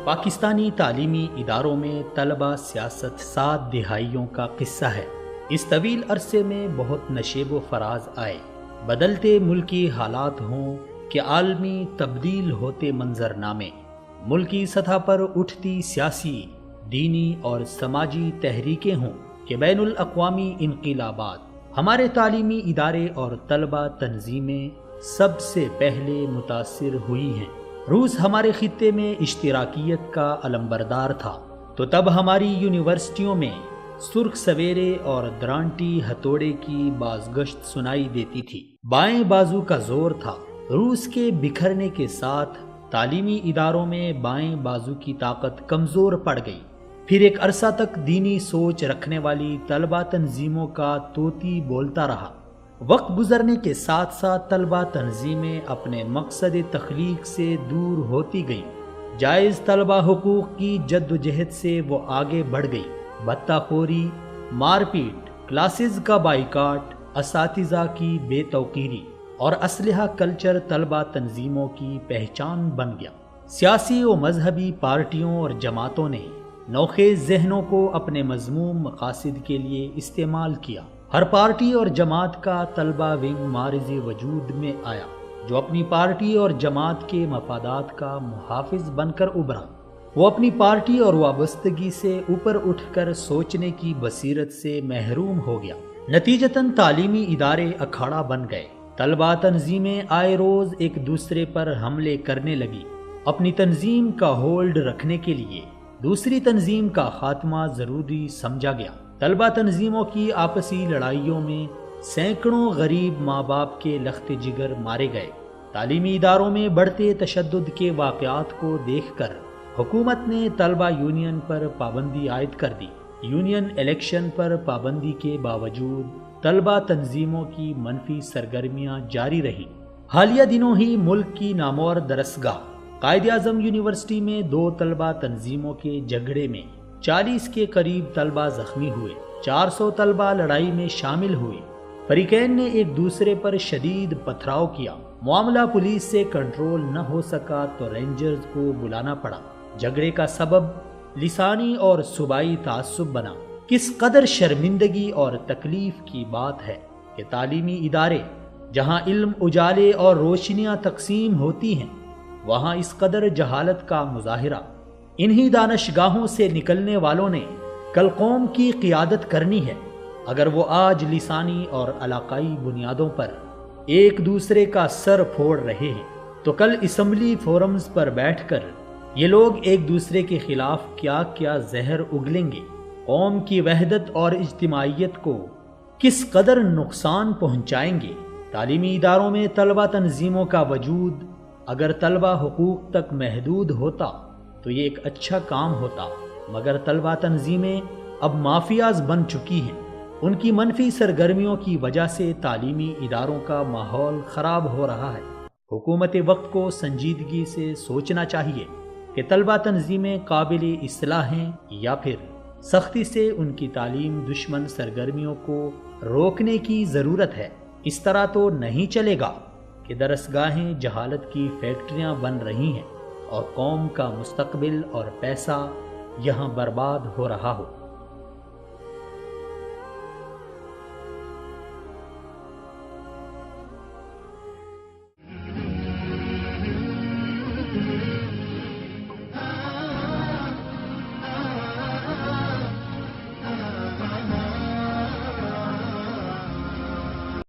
پاکستانی تعلیمی اداروں میں طلبہ سیاست 7 دہائیوں کا قصہ ہے۔ اس طویل عرصے میں بہت نشیب و فراز آئے، بدلتے ملکی حالات ہوں کہ عالمی تبدیل ہوتے منظرنامے، ملکی سطح پر اٹھتی سیاسی، دینی اور سماجی تحریکیں ہوں کہ بین الاقوامی انقلابات، ہمارے تعلیمی ادارے اور طلبہ تنظیمیں سب سے پہلے متاثر ہوئی ہیں۔ روس ہمارے خطے میں اشتراکیت کا علمبردار تھا، تو تب ہماری یونیورسٹیوں میں سرخ سویرے اور درانٹی ہتھوڑے کی بازگشت سنائی دیتی تھی۔ بائیں بازو کا زور تھا۔ روس کے بکھرنے کے ساتھ تعلیمی اداروں میں بائیں بازو کی طاقت کمزور پڑ گئی۔ پھر ایک عرصہ تک دینی سوچ رکھنے والی طلبہ تنظیموں کا طوطی بولتا رہا۔ وقت گزرنے کے ساتھ ساتھ طلبہ تنظیمیں اپنے مقصد تخلیق سے دور ہوتی گئیں۔ جائز طلبہ حقوق کی جد و جہد سے وہ آگے بڑھ گئی۔ بتہ خوری، مار پیٹ، کلاسز کا بائیکاٹ، اساتذہ کی بے توقیری اور اسلحہ کلچر طلبہ تنظیموں کی پہچان بن گیا۔ سیاسی و مذہبی پارٹیوں اور جماعتوں نے نوخیز ذہنوں کو اپنے مذموم مقاصد کے لیے استعمال کیا۔ ہر پارٹی اور جماعت کا طلبہ ونگ معرض وجود میں آیا، جو اپنی پارٹی اور جماعت کے مفادات کا محافظ بن کر ابھرا۔ وہ اپنی پارٹی اور وابستگی سے اوپر اٹھ کر سوچنے کی بصیرت سے محروم ہو گیا۔ نتیجتاً تعلیمی ادارے اکھاڑا بن گئے۔ طلبہ تنظیمیں آئے روز ایک دوسرے پر حملے کرنے لگی۔ اپنی تنظیم کا ہولڈ رکھنے کے لیے دوسری تنظیم کا خاتمہ ضروری سمجھا گیا۔ طلبہ تنظیموں کی آپسی لڑائیوں میں سینکڑوں غریب ماں باپ کے لخت جگر مارے گئے۔ تعلیمی اداروں میں بڑھتے تشدد کے واقعات کو دیکھ کر حکومت نے طلبہ یونین پر پابندی عائد کر دی۔ یونین الیکشن پر پابندی کے باوجود طلبہ تنظیموں کی منفی سرگرمیاں جاری رہیں۔ حالیہ دنوں ہی ملک کی نامور درسگاہ قائد اعظم یونیورسٹی میں 2 طلبہ تنظیموں کے جھگڑے میں 40 کے قریب طلبہ زخمی ہوئے، 400 طلبہ لڑائی میں شامل ہوئے۔ فریقین نے ایک دوسرے پر شدید پتھراؤ کیا۔ معاملہ پولیس سے کنٹرول نہ ہو سکا تو رینجرز کو بلانا پڑا۔ جھگڑے کا سبب لسانی اور صوبائی تعصب بنا۔ کس قدر شرمندگی اور تکلیف کی بات ہے کہ تعلیمی ادارے جہاں علم اجالے اور روشنیاں تقسیم ہوتی ہیں، وہاں اس قدر جہالت کا مظاہرہ۔ انہی دانشگاہوں سے نکلنے والوں نے کل قوم کی قیادت کرنی ہے۔ اگر وہ آج لسانی اور علاقائی بنیادوں پر ایک دوسرے کا سر پھوڑ رہے ہیں، تو کل اسمبلی فورمز پر بیٹھ کر یہ لوگ ایک دوسرے کے خلاف کیا کیا زہر اگلیں گے، قوم کی وحدت اور اجتماعیت کو کس قدر نقصان پہنچائیں گے۔ تعلیمی اداروں میں طلبہ تنظیموں کا وجود اگر طلبہ حقوق تک محدود ہوتا تو یہ ایک اچھا کام ہوتا، مگر طلبہ تنظیمیں اب مافیاز بن چکی ہیں۔ ان کی منفی سرگرمیوں کی وجہ سے تعلیمی اداروں کا ماحول خراب ہو رہا ہے۔ حکومت وقت کو سنجیدگی سے سوچنا چاہیے کہ طلبہ تنظیمیں قابل اصلاح ہیں یا پھر سختی سے ان کی تعلیم دشمن سرگرمیوں کو روکنے کی ضرورت ہے۔ اس طرح تو نہیں چلے گا کہ درسگاہیں جہالت کی فیکٹریاں بن رہی ہیں اور قوم کا مستقبل اور پیسہ یہاں برباد ہو رہا ہو۔